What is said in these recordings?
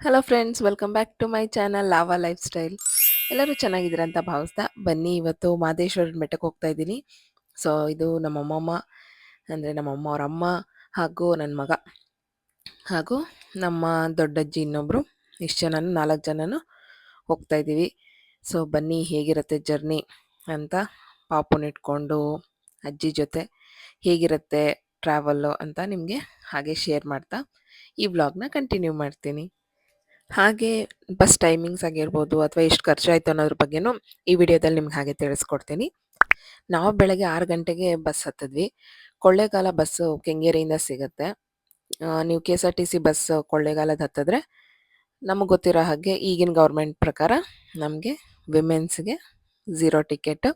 Hello friends, welcome back to my channel lava lifestyle. ಎಲ್ಲರೂ ಚೆನ್ನಾಗಿದ್ದೀರಾ ಅಂತ ಭಾವಿಸ್ತಾ ಬನ್ನಿ. ಇವತ್ತು ಮಹದೇಶ್ವರನ ಬೆಟ್ಟಕ್ಕೆ ಹೋಗ್ತಾ ಇದ್ದೀನಿ. ಸೊ ಇದು ನಮ್ಮಮ್ಮಮ್ಮ ಅಂದರೆ ನಮ್ಮಮ್ಮ ಅವ್ರ ಅಮ್ಮ ಹಾಗೂ ನನ್ನ ಮಗ ಹಾಗೂ ನಮ್ಮ ದೊಡ್ಡಜ್ಜಿ ಇನ್ನೊಬ್ಬರು, ಇಷ್ಟು ಜನನು 4 ಜನನು ಹೋಗ್ತಾ ಇದ್ದೀವಿ. ಸೊ ಬನ್ನಿ, ಹೇಗಿರುತ್ತೆ ಜರ್ನಿ ಅಂತ ಪಾಪುನ ಇಟ್ಕೊಂಡು ಅಜ್ಜಿ ಜೊತೆ ಹೇಗಿರುತ್ತೆ ಟ್ರಾವೆಲ್ಲು ಅಂತ ನಿಮಗೆ ಹಾಗೆ ಶೇರ್ ಮಾಡ್ತಾ ಈ ವ್ಲಾಗ್ನ ಕಂಟಿನ್ಯೂ ಮಾಡ್ತೀನಿ. ಹಾಗೆ ಬಸ್ ಟೈಮಿಂಗ್ಸ್ ಆಗಿರ್ಬೋದು ಅಥವಾ ಎಷ್ಟು ಖರ್ಚಾಯಿತು ಅನ್ನೋದ್ರ ಬಗ್ಗೆನೂ ಈ ವಿಡಿಯೋದಲ್ಲಿ ನಿಮ್ಗೆ ಹಾಗೆ ತಿಳಿಸ್ಕೊಡ್ತೀನಿ. ನಾವು ಬೆಳಗ್ಗೆ 6 ಗಂಟೆಗೆ ಬಸ್ ಹತ್ತಿದ್ವಿ. ಕೊಳ್ಳೇಗಾಲ ಬಸ್ಸು ಕೆಂಗೇರಿಯಿಂದ ಸಿಗುತ್ತೆ. ನೀವು KSRTC ಬಸ್ ಕೊಳ್ಳೇಗಾಲದ ಹತ್ತಿದ್ರೆ ನಮಗೆ ಗೊತ್ತಿರೋ ಹಾಗೆ ಈಗಿನ ಗೌರ್ಮೆಂಟ್ ಪ್ರಕಾರ ನಮಗೆ ವಿಮೆನ್ಸ್ಗೆ 0 ಟಿಕೆಟ್.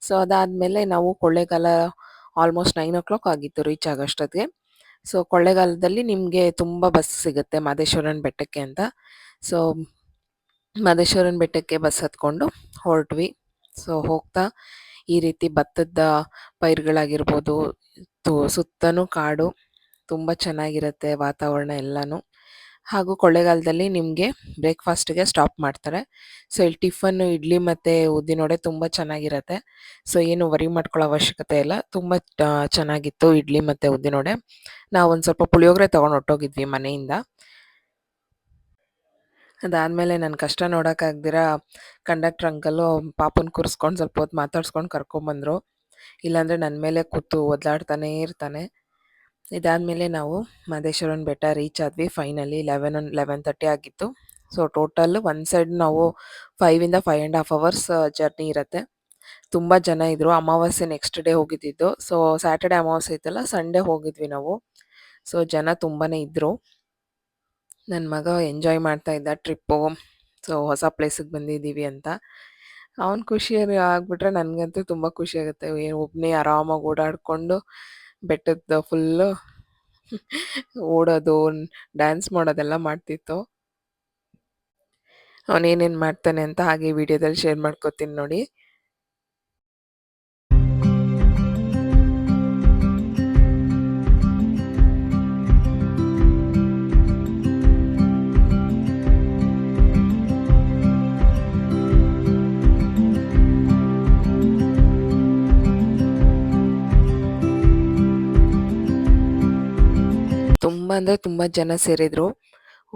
ಸೊ ಅದಾದಮೇಲೆ ನಾವು ಕೊಳ್ಳೇಗಾಲ ಆಲ್ಮೋಸ್ಟ್ 9 ಆಗಿತ್ತು ರೀಚ್ ಆಗೋಷ್ಟೊತ್ತಿಗೆ. ಸೊ ಕೊಳ್ಳೇಗಾಲದಲ್ಲಿ ನಿಮಗೆ ತುಂಬ ಬಸ್ ಸಿಗುತ್ತೆ ಮಹದೇಶ್ವರನ ಬೆಟ್ಟಕ್ಕೆ ಅಂತ. ಸೊ ಮಹದೇಶ್ವರನ ಬೆಟ್ಟಕ್ಕೆ ಬಸ್ ಹತ್ಕೊಂಡು ಹೊರಟ್ವಿ. ಸೊ ಹೋಗ್ತಾ ಈ ರೀತಿ ಭತ್ತದ ಪೈರುಗಳಾಗಿರ್ಬೋದು, ಸುತ್ತನೂ ಕಾಡು, ತುಂಬ ಚೆನ್ನಾಗಿರುತ್ತೆ ವಾತಾವರಣ ಎಲ್ಲನೂ. ಹಾಗೂ ಕೊಳ್ಳೇಗಾಲದಲ್ಲಿ ನಿಮಗೆ ಬ್ರೇಕ್ಫಾಸ್ಟ್ಗೆ ಸ್ಟಾಪ್ ಮಾಡ್ತಾರೆ. ಸೊ ಇಲ್ಲಿ ಟಿಫನ್ನು ಇಡ್ಲಿ ಮತ್ತು ಉದ್ದಿನವಡೆ ತುಂಬ ಚೆನ್ನಾಗಿರುತ್ತೆ. ಸೊ ಏನು ವರಿ ಮಾಡ್ಕೊಳ್ಳೋ ಅವಶ್ಯಕತೆ ಇಲ್ಲ. ತುಂಬ ಚೆನ್ನಾಗಿತ್ತು ಇಡ್ಲಿ ಮತ್ತು ಉದ್ದಿನವಡೆ. ನಾವು ಒಂದು ಸ್ವಲ್ಪ ಪುಳಿಯೋಗರೆ ತೊಗೊಂಡು ಹೊರಟೋಗಿದ್ವಿ ಮನೆಯಿಂದ. ಅದಾದಮೇಲೆ ನನ್ನ ಕಷ್ಟ ನೋಡೋಕ್ಕಾಗ್ದಿರ ಕಂಡಕ್ಟ್ರ್ ಅಂಕಲು ಪಾಪುನ ಕೂರಿಸ್ಕೊಂಡು ಸ್ವಲ್ಪ ಹೊತ್ತು ಮಾತಾಡ್ಸ್ಕೊಂಡು ಕರ್ಕೊಂಬಂದರು. ಇಲ್ಲಾಂದರೆ ನನ್ನ ಮೇಲೆ ಕೂತು ಒದ್ದಾಡ್ತಾನೇ ಇರ್ತಾನೆ. ಇದಾದಮೇಲೆ ನಾವು ಮಹದೇಶ್ವರನ ಬೆಟ್ಟ ರೀಚ್ ಆದ್ವಿ. ಫೈನಲಿ 11:30 ಆಗಿತ್ತು. ಸೊ ಟೋಟಲ್ ಒಂದು ಸೈಡ್ ನಾವು 5 5.5 ಅವರ್ಸ್ ಜರ್ನಿ ಇರುತ್ತೆ. ತುಂಬ ಜನ ಇದ್ದರು. ಅಮಾವಾಸ್ಯೆ ನೆಕ್ಸ್ಟ್ ಡೇ ಹೋಗಿದ್ದಿದ್ದು. ಸೊ ಸ್ಯಾಟರ್ಡೆ ಅಮಾವಾಸ್ಯೆ ಇತ್ತಲ್ಲ, ಸಂಡೇ ಹೋಗಿದ್ವಿ ನಾವು. ಸೊ ಜನ ತುಂಬಾ ಇದ್ದರು. ನನ್ನ ಮಗ ಎಂಜಾಯ್ ಮಾಡ್ತಾ ಇದ್ದ ಟ್ರಿಪ್ಪು. ಸೊ ಹೊಸ ಪ್ಲೇಸಿಗೆ ಬಂದಿದ್ದೀವಿ ಅಂತ ಅವ್ನು ಖುಷಿ ಆಗಿಬಿಟ್ರೆ ನನಗಂತೂ ತುಂಬ ಖುಷಿ ಆಗುತ್ತೆ. ಒಬ್ಬನೇ ಆರಾಮಾಗಿ ಓಡಾಡಿಕೊಂಡು ಬೆಟ್ಟದ ಫುಲ್ಲು ಓಡೋದು, ಡ್ಯಾನ್ಸ್ ಮಾಡೋದೆಲ್ಲ ಮಾಡ್ತಿತ್ತು. ಅವನೇನೇನು ಮಾಡ್ತಾನೆ ಅಂತ ಹಾಗೆ ವಿಡಿಯೋದಲ್ಲಿ ಶೇರ್ ಮಾಡ್ಕೋತೀನಿ ನೋಡಿ. ತುಂಬ ಅಂದರೆ ತುಂಬ ಜನ ಸೇರಿದ್ರು.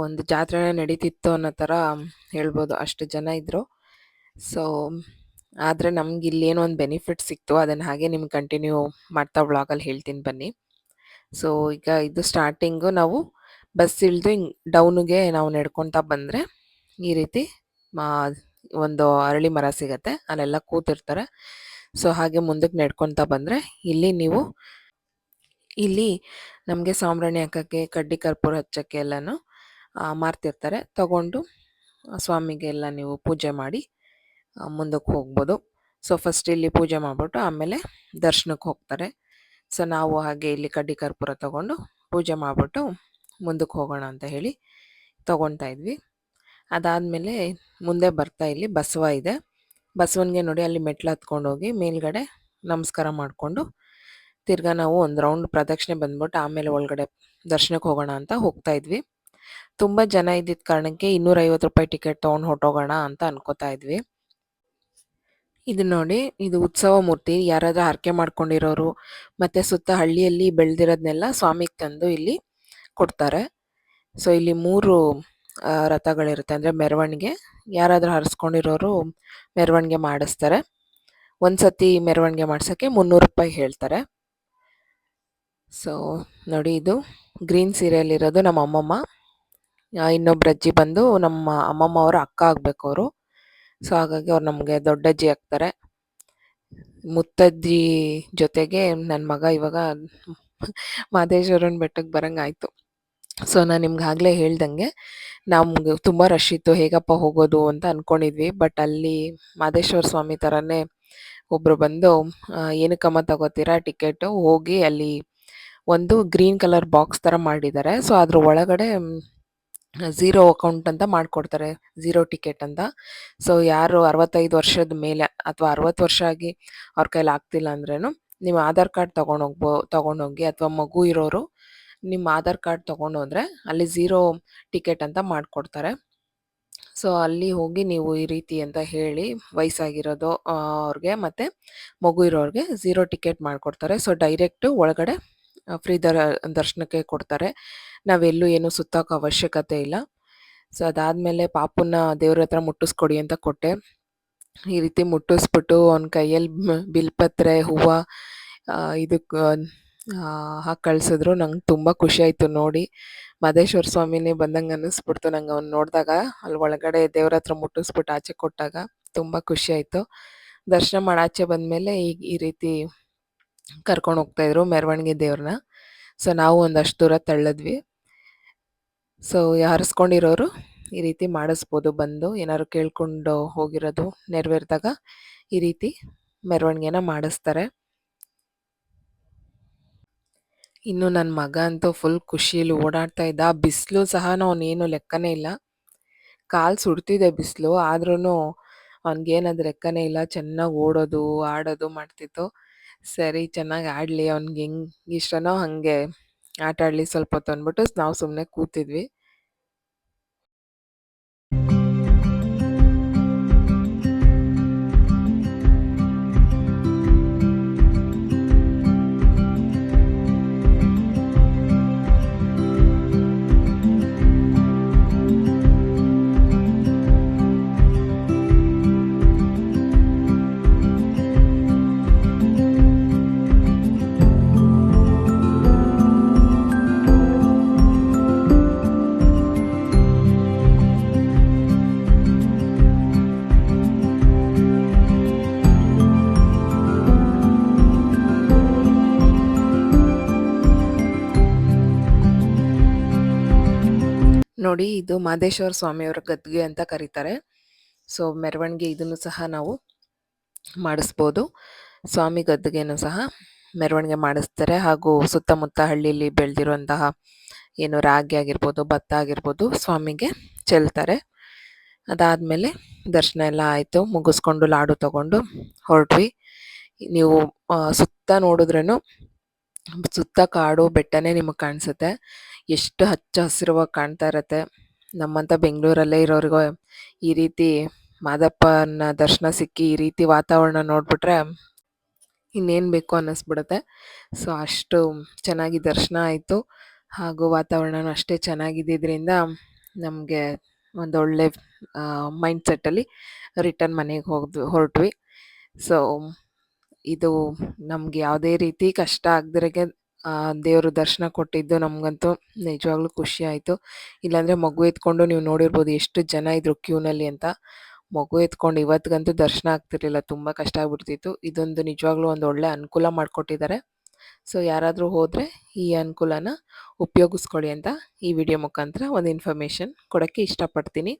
ಒಂದು ಜಾತ್ರೆನೇ ನಡೀತಿತ್ತು ಅನ್ನೋ ಥರ ಹೇಳ್ಬೋದು, ಅಷ್ಟು ಜನ ಇದ್ದರು. ಸೊ ಆದರೆ ನಮ್ಗೆ ಇಲ್ಲೇನೋ ಒಂದು ಬೆನಿಫಿಟ್ ಸಿಕ್ತು. ಅದನ್ನು ಹಾಗೆ ನಿಮ್ಗೆ ಕಂಟಿನ್ಯೂ ಮಾಡ್ತಾ ವ್ಲಾಗಲ್ಲಿ ಹೇಳ್ತೀನಿ ಬನ್ನಿ. ಸೊ ಈಗ ಇದು ಸ್ಟಾರ್ಟಿಂಗು. ನಾವು ಬಸ್ ಇಳಿದು ಹಿಂಗೆ ಡೌನಿಗೆ ನಾವು ನಡ್ಕೊತಾ ಬಂದರೆ ಈ ರೀತಿ ಒಂದು ಅರಳಿ ಮರ ಸಿಗತ್ತೆ, ಅಲ್ಲೆಲ್ಲ ಕೂತಿರ್ತಾರೆ. ಸೊ ಹಾಗೆ ಮುಂದಕ್ಕೆ ನಡ್ಕೊತಾ ಬಂದರೆ ಇಲ್ಲಿ ನಮಗೆ ಸಾಂಬ್ರಾಣಿ ಹಾಕೋಕ್ಕೆ, ಕಡ್ಡಿ ಕರ್ಪೂರ ಹಚ್ಚೋಕ್ಕೆ ಎಲ್ಲನೂ ಮಾರ್ತಿರ್ತಾರೆ. ತಗೊಂಡು ಸ್ವಾಮಿಗೆ ಎಲ್ಲ ನೀವು ಪೂಜೆ ಮಾಡಿ ಮುಂದಕ್ಕೆ ಹೋಗ್ಬೋದು. ಸೊ ಫಸ್ಟ್ ಇಲ್ಲಿ ಪೂಜೆ ಮಾಡಿಬಿಟ್ಟು ಆಮೇಲೆ ದರ್ಶನಕ್ಕೆ ಹೋಗ್ತಾರೆ. ಸೊ ನಾವು ಹಾಗೆ ಇಲ್ಲಿ ಕಡ್ಡಿ ಕರ್ಪೂರ ತಗೊಂಡು ಪೂಜೆ ಮಾಡಿಬಿಟ್ಟು ಮುಂದಕ್ಕೆ ಹೋಗೋಣ ಅಂತ ಹೇಳಿ ತೊಗೊಳ್ತಾ ಇದ್ವಿ. ಅದಾದಮೇಲೆ ಮುಂದೆ ಬರ್ತಾ ಇಲ್ಲಿ ಬಸವ ಇದೆ. ಬಸವನಿಗೆ ನೋಡಿ ಅಲ್ಲಿ ಮೆಟ್ಲು ಹತ್ಕೊಂಡು ಹೋಗಿ ಮೇಲ್ಗಡೆ ನಮಸ್ಕಾರ ಮಾಡಿಕೊಂಡು ತಿರ್ಗಾ ನಾವು ಒಂದು ರೌಂಡ್ ಪ್ರದಕ್ಷಿಣೆ ಬಂದ್ಬಿಟ್ಟು ಆಮೇಲೆ ಒಳಗಡೆ ದರ್ಶನಕ್ಕೆ ಹೋಗೋಣ ಅಂತ ಹೋಗ್ತಾ ಇದ್ವಿ. ತುಂಬ ಜನ ಇದ್ದಿದ್ದ ಕಾರಣಕ್ಕೆ 250 ರೂಪಾಯಿ ಟಿಕೆಟ್ ತೊಗೊಂಡು ಹೊರಟೋಗೋಣ ಅಂತ ಅನ್ಕೋತಾ ಇದ್ವಿ. ಇದು ನೋಡಿ, ಇದು ಉತ್ಸವ ಮೂರ್ತಿ. ಯಾರಾದ್ರೂ ಹರಕೆ ಮಾಡ್ಕೊಂಡಿರೋರು ಮತ್ತು ಸುತ್ತ ಹಳ್ಳಿಯಲ್ಲಿ ಬೆಳೆದಿರೋದನ್ನೆಲ್ಲ ಸ್ವಾಮಿಗೆ ತಂದು ಇಲ್ಲಿ ಕೊಡ್ತಾರೆ. ಸೊ ಇಲ್ಲಿ 3 ರಥಗಳಿರುತ್ತೆ, ಅಂದರೆ ಮೆರವಣಿಗೆ. ಯಾರಾದರೂ ಹರಿಸ್ಕೊಂಡಿರೋರು ಮೆರವಣಿಗೆ ಮಾಡಿಸ್ತಾರೆ. ಒಂದು ಸತಿ ಮೆರವಣಿಗೆ ಮಾಡ್ಸೋಕ್ಕೆ 300 ರೂಪಾಯಿ ಹೇಳ್ತಾರೆ. ಸೊ ನೋಡಿ, ಇದು ಗ್ರೀನ್ ಸೀರೆಯಲ್ಲಿರೋದು ನಮ್ಮ ಅಮ್ಮಮ್ಮ. ಇನ್ನೊಬ್ರು ಅಜ್ಜಿ ಬಂದು ನಮ್ಮ ಅಮ್ಮಮ್ಮ ಅವರ ಅಕ್ಕ ಆಗಬೇಕು ಅವರು. ಸೊ ಹಾಗಾಗಿ ಅವ್ರು ನಮಗೆ ದೊಡ್ಡಜ್ಜಿ ಆಗ್ತಾರೆ. ಮುತ್ತಜ್ಜಿ ಜೊತೆಗೆ ನನ್ನ ಮಗ ಇವಾಗ ಮಹದೇಶ್ವರನ ಬೆಟ್ಟಕ್ಕೆ ಬರೋಂಗಾಯ್ತು. ಸೊ ನಾನು ನಿಮ್ಗೆ ಆಗಲೇ ಹೇಳ್ದಂಗೆ ನಮ್ಗೆ ತುಂಬ ರಶ್ ಇತ್ತು, ಹೇಗಪ್ಪ ಹೋಗೋದು ಅಂತ ಅಂದ್ಕೊಂಡಿದ್ವಿ. ಬಟ್ ಅಲ್ಲಿ ಮಹದೇಶ್ವರ ಸ್ವಾಮಿ ಥರನೇ ಒಬ್ಬರು ಬಂದು ಏನಕ್ಕಮ್ಮ ತಗೋತೀರಾ ಟಿಕೆಟು, ಹೋಗಿ ಅಲ್ಲಿ ಒಂದು ಗ್ರೀನ್ ಕಲರ್ ಬಾಕ್ಸ್ ಥರ ಮಾಡಿದ್ದಾರೆ. ಸೊ ಅದ್ರ ಒಳಗಡೆ 0 ಅಕೌಂಟ್ ಅಂತ ಮಾಡಿಕೊಡ್ತಾರೆ, 0 ಟಿಕೆಟ್ ಅಂತ. ಸೊ ಯಾರು 65 ವರ್ಷದ ಮೇಲೆ ಅಥವಾ 60 ವರ್ಷ ಆಗಿ ಅವ್ರ ಕೈಲಿ ಆಗ್ತಿಲ್ಲ ಅಂದ್ರೂ ನೀವು ಆಧಾರ್ ಕಾರ್ಡ್ ತೊಗೊಂಡೋಗಿ, ಅಥವಾ ಮಗು ಇರೋರು ನಿಮ್ಮ ಆಧಾರ್ ಕಾರ್ಡ್ ತೊಗೊಂಡೋದ್ರೆ ಅಲ್ಲಿ 0 ಟಿಕೆಟ್ ಅಂತ ಮಾಡ್ಕೊಡ್ತಾರೆ. ಸೊ ಅಲ್ಲಿ ಹೋಗಿ ನೀವು ಈ ರೀತಿ ಅಂತ ಹೇಳಿ ವಯಸ್ಸಾಗಿರೋದು ಅವ್ರಿಗೆ ಮತ್ತು ಮಗು ಇರೋರಿಗೆ 0 ಟಿಕೆಟ್ ಮಾಡ್ಕೊಡ್ತಾರೆ. ಸೊ ಡೈರೆಕ್ಟು ಒಳಗಡೆ ಫ್ರೀ ದರ್ಶನಕ್ಕೆ ಕೊಡ್ತಾರೆ. ನಾವೆಲ್ಲೂ ಏನು ಸುತ್ತೋಕೆ ಅವಶ್ಯಕತೆ ಇಲ್ಲ. ಸೊ ಅದಾದಮೇಲೆ ಪಾಪುನ ದೇವ್ರ ಹತ್ರ ಮುಟ್ಟಿಸ್ಕೊಡಿ ಅಂತ ಕೊಟ್ಟೆ. ಈ ರೀತಿ ಮುಟ್ಟಿಸ್ಬಿಟ್ಟು ಅವ್ನ ಕೈಯಲ್ಲಿ ಬಿಲ್ಪತ್ರೆ ಹೂವು ಇದಕ್ಕೆ ಹಾಕಿ ಕಳಿಸಿದ್ರು. ನಂಗೆ ತುಂಬ ಖುಷಿ ಆಯಿತು ನೋಡಿ. ಮಾದೇಶ್ವರ ಸ್ವಾಮಿನೇ ಬಂದಂಗೆ ಅನ್ನಿಸ್ಬಿಡ್ತು ನಂಗೆ ಅವ್ನು ನೋಡಿದಾಗ. ಅಲ್ಲಿ ಒಳಗಡೆ ದೇವ್ರ ಹತ್ರ ಮುಟ್ಟಿಸ್ಬಿಟ್ಟು ಆಚೆ ಕೊಟ್ಟಾಗ ತುಂಬ ಖುಷಿ ಆಯಿತು. ದರ್ಶನ ಮಾಡಿ ಆಚೆ ಬಂದಮೇಲೆ ಈಗ ಈ ರೀತಿ ಕರ್ಕೊಂಡು ಹೋಗ್ತಾಯಿದ್ರು ಮೆರವಣಿಗೆ ದೇವ್ರನ್ನ. ಸೊ ನಾವು ಒಂದಷ್ಟು ದೂರ ತಳ್ಳಿದ್ವಿ. ಸೊ ಹರಿಸ್ಕೊಂಡಿರೋರು ಈ ರೀತಿ ಮಾಡಿಸ್ಬೋದು ಬಂದು. ಏನಾದ್ರು ಕೇಳ್ಕೊಂಡು ಹೋಗಿರೋದು ನೆರವೇರಿದಾಗ ಈ ರೀತಿ ಮೆರವಣಿಗೆನ ಮಾಡಿಸ್ತಾರೆ. ಇನ್ನು ನನ್ನ ಮಗ ಅಂತೂ ಫುಲ್ ಖುಷಿಯಲ್ಲಿ ಓಡಾಡ್ತಾ ಇದ್ದ. ಬಿಸಿಲು ಸಹ ಅವನೇನು ಲೆಕ್ಕನೇ ಇಲ್ಲ. ಕಾಲು ಸುಡ್ತಿದೆ ಬಿಸಿಲು, ಆದ್ರೂ ಅವ್ನಿಗೇನದು ಲೆಕ್ಕನೇ ಇಲ್ಲ. ಚೆನ್ನಾಗಿ ಓಡೋದು ಆಡೋದು ಮಾಡ್ತಿತ್ತು. ಸರಿ ಚೆನ್ನಾಗಿ ಆಡಲಿ, ಅವ್ನಿಗೆ ಹೆಂಗೆ ಇಷ್ಟನೋ ಹಾಗೆ ಆಟ ಆಡಲಿ ಸ್ವಲ್ಪ ಹೊತ್ತು ಅಂದ್ಬಿಟ್ಟು ನಾವು ಸುಮ್ಮನೆ ಕೂತಿದ್ವಿ. ನೋಡಿ, ಇದು ಮಾದೇಶ್ವರ ಸ್ವಾಮಿಯವರ ಗದ್ಗೆ ಅಂತ ಕರೀತಾರೆ. ಸೊ ಮೆರವಣಿಗೆ ಇದನ್ನು ಸಹ ನಾವು ಮಾಡಿಸ್ಬೋದು. ಸ್ವಾಮಿ ಗದ್ದುಗೆನೂ ಸಹ ಮೆರವಣಿಗೆ ಮಾಡಿಸ್ತಾರೆ. ಹಾಗೂ ಸುತ್ತಮುತ್ತ ಹಳ್ಳಿಯಲ್ಲಿ ಬೆಳೆದಿರುವಂತಹ ಏನು ರಾಗಿ ಆಗಿರ್ಬೋದು, ಭತ್ತ ಆಗಿರ್ಬೋದು ಸ್ವಾಮಿಗೆ ಚೆಲ್ತಾರೆ. ಅದಾದಮೇಲೆ ದರ್ಶನ ಎಲ್ಲ ಆಯಿತು. ಮುಗಿಸ್ಕೊಂಡು ಲಾಡು ತಗೊಂಡು ಹೊರಟ್ವಿ. ನೀವು ಸುತ್ತ ನೋಡಿದ್ರೂ ಸುತ್ತ ಕಾಡು ಬೆಟ್ಟನೇ ನಿಮಗೆ ಕಾಣಿಸುತ್ತೆ. ಎಷ್ಟು ಹಚ್ಚ ಹಸಿರುವಾಗಿ ಕಾಣ್ತಾ ಇರತ್ತೆ. ನಮ್ಮಂಥ ಬೆಂಗಳೂರಲ್ಲೇ ಇರೋರಿಗೂ ಈ ರೀತಿ ಮಾದಪ್ಪನ ದರ್ಶನ ಸಿಕ್ಕಿ ಈ ರೀತಿ ವಾತಾವರಣ ನೋಡಿಬಿಟ್ರೆ ಇನ್ನೇನು ಬೇಕು ಅನ್ನಿಸ್ಬಿಡುತ್ತೆ. ಸೊ ಅಷ್ಟು ಚೆನ್ನಾಗಿ ದರ್ಶನ ಆಯಿತು. ಹಾಗೂ ವಾತಾವರಣನೂ ಅಷ್ಟೇ ಚೆನ್ನಾಗಿದ್ದಿದ್ದರಿಂದ ನಮಗೆ ಒಂದೊಳ್ಳೆ ಮೈಂಡ್ ಸೆಟ್ಟಲ್ಲಿ ರಿಟರ್ನ್ ಮನೆಗೆ ಹೊರಟ್ವಿ. ಸೊ ಇದು ನಮ್ಗೆ ಯಾವುದೇ ರೀತಿ ಕಷ್ಟ ಆಗದಿರೋಗೆ ದೇವ್ರ ದರ್ಶನ ಕೊಟ್ಟಿದ್ದು ನಮಗಂತೂ ನಿಜವಾಗ್ಲೂ ಖುಷಿ ಆಯಿತು. ಇಲ್ಲಾಂದರೆ ಮಗು ಎತ್ಕೊಂಡು ನೀವು ನೋಡಿರ್ಬೋದು ಎಷ್ಟು ಜನ ಇದ್ರು ಕ್ಯೂನಲ್ಲಿ ಅಂತ. ಮಗು ಎತ್ಕೊಂಡು ಇವತ್ತಿಗಂತೂ ದರ್ಶನ ಆಗ್ತಿರ್ಲಿಲ್ಲ, ತುಂಬ ಕಷ್ಟ ಆಗ್ಬಿಡ್ತಿತ್ತು. ಇದೊಂದು ನಿಜವಾಗ್ಲೂ ಒಂದು ಒಳ್ಳೆ ಅನುಕೂಲ ಮಾಡಿಕೊಟ್ಟಿದ್ದಾರೆ. ಸೊ ಯಾರಾದರೂ ಹೋದರೆ ಈ ಅನುಕೂಲನ ಉಪಯೋಗಿಸ್ಕೊಳ್ಳಿ ಅಂತ ಈ ವಿಡಿಯೋ ಮುಖಾಂತರ ಒಂದು ಇನ್ಫಾರ್ಮೇಷನ್ ಕೊಡೋಕ್ಕೆ ಇಷ್ಟಪಡ್ತೀನಿ.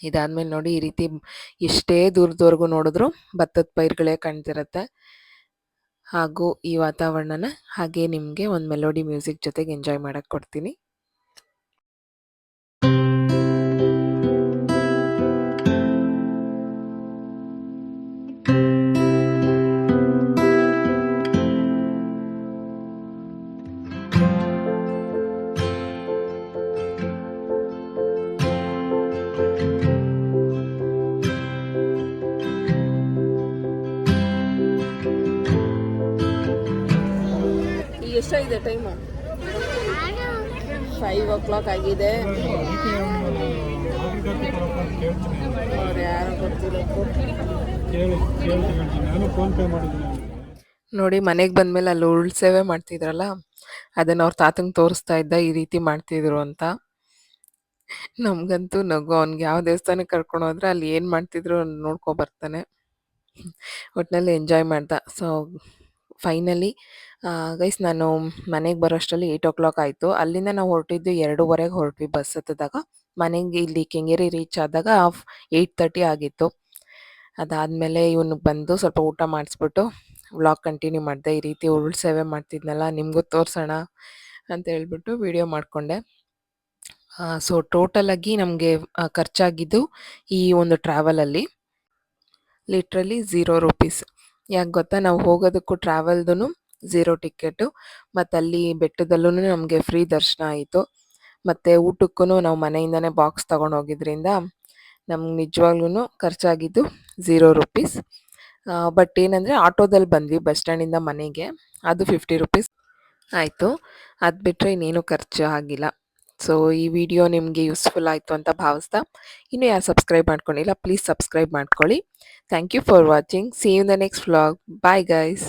ಇದಾದಮೇಲೆ ನೋಡಿ, ಈ ರೀತಿ ಎಷ್ಟೇ ದೂರದವರೆಗೂ ನೋಡಿದ್ರು ಭತ್ತದ ಪೈರುಗಳೇ ಕಾಣ್ತಿರತ್ತೆ. ಹಾಗೂ ಈ ವಾತಾವರಣನ ಹಾಗೆ ನಿಮಗೆ ಒಂದು ಮೆಲೋಡಿ ಮ್ಯೂಸಿಕ್ ಜೊತೆಗೆ ಎಂಜಾಯ್ ಮಾಡೋಕ್ಕೆ ಕೊಡ್ತೀನಿ. ಎಷ್ಟಾಗಿದೆ ಟೈಮು? 5 ಆಗಿದೆ. ಅವ್ರು ಯಾರು ಗೊತ್ತಿಲ್ಲ. ನೋಡಿ, ಮನೆಗೆ ಬಂದಮೇಲೆ ಅಲ್ಲಿ ಉರುಳು ಸೇವೆ ಮಾಡ್ತಿದ್ರಲ್ಲ, ಅದನ್ನು ಅವ್ರ ತಾತಂಗೆ ತೋರಿಸ್ತಾ ಇದ್ದ ಈ ರೀತಿ ಮಾಡ್ತಿದ್ರು ಅಂತ. ನಮಗಂತೂ ನಗು. ಅವ್ನಿಗೆ ಯಾವ ದೇವಸ್ಥಾನಕ್ಕೆ ಕರ್ಕೊಂಡು ಹೋದ್ರೆ ಅಲ್ಲಿ ಏನು ಮಾಡ್ತಿದ್ರು ನೋಡ್ಕೊಬರ್ತಾನೆ. ಒಟ್ಟಿನಲ್ಲಿ ಎಂಜಾಯ್ ಮಾಡ್ದ. ಸೊ ಫೈನಲಿ ಗೈಸ್, ನಾನು ಮನೆಗೆ ಬರೋ ಅಷ್ಟರಲ್ಲಿ 8 ಆಯಿತು. ಅಲ್ಲಿಂದ ನಾವು ಹೊರಟಿದ್ದು 2:30ಗೆ ಹೊರಟ್ವಿ ಬಸ್ ಹತ್ತಿದಾಗ. ಮನೆಗೆ ಇಲ್ಲಿ ಕೆಂಗೇರಿ ರೀಚ್ ಆದಾಗ 8:30 ಆಗಿತ್ತು. ಅದಾದಮೇಲೆ ಇವನು ಬಂದು ಸ್ವಲ್ಪ ಊಟ ಮಾಡಿಸ್ಬಿಟ್ಟು ವ್ಲಾಗ್ ಕಂಟಿನ್ಯೂ ಮಾಡಿದೆ. ಈ ರೀತಿ ಉರುಳು ಸೇವೆ ಮಾಡ್ತಿದ್ನಲ್ಲ, ನಿಮಗೂ ತೋರಿಸೋಣ ಅಂತ ಹೇಳ್ಬಿಟ್ಟು ವಿಡಿಯೋ ಮಾಡಿಕೊಂಡೆ. ಸೊ ಟೋಟಲಾಗಿ ನಮಗೆ ಖರ್ಚಾಗಿದ್ದು ಈ ಒಂದು ಟ್ರಾವೆಲಲ್ಲಿ ಲಿಟ್ರಲಿ 0 ರೂಪೀಸ್. ಯಾಕೆ ಗೊತ್ತಾ, ನಾವು ಹೋಗೋದಕ್ಕೂ ಟ್ರಾವೆಲ್ದು 0 ಟಿಕೆಟು. ಮತ್ತು ಅಲ್ಲಿ ಬೆಟ್ಟದಲ್ಲೂ ನಮಗೆ ಫ್ರೀ ದರ್ಶನ ಆಯಿತು. ಮತ್ತು ಊಟಕ್ಕೂ ನಾವು ಮನೆಯಿಂದನೇ ಬಾಕ್ಸ್ ತೊಗೊಂಡು ಹೋಗಿದ್ರಿಂದ ನಮ್ಗೆ ನಿಜವಾಗ್ಲೂ ಖರ್ಚಾಗಿದ್ದು 0 ರುಪೀಸ್. ಬಟ್ ಏನಂದರೆ ಆಟೋದಲ್ಲಿ ಬಂದ್ವಿ ಬಸ್ ಸ್ಟ್ಯಾಂಡಿಂದ ಮನೆಗೆ, ಅದು 50 ರುಪೀಸ್ ಆಯಿತು. ಅದು ಬಿಟ್ಟರೆ ಇನ್ನೇನು ಖರ್ಚು ಆಗಿಲ್ಲ. ಸೊ ಈ ವಿಡಿಯೋ ನಿಮಗೆ ಯೂಸ್ಫುಲ್ ಆಯಿತು ಅಂತ ಭಾವಿಸ್ತಾ, ಇನ್ನೂ ಯಾರು ಸಬ್ಸ್ಕ್ರೈಬ್ ಮಾಡ್ಕೊಂಡಿಲ್ಲ ಪ್ಲೀಸ್ ಸಬ್ಸ್ಕ್ರೈಬ್ ಮಾಡ್ಕೊಳ್ಳಿ. Thank you for watching. See you in the next vlog. Bye guys.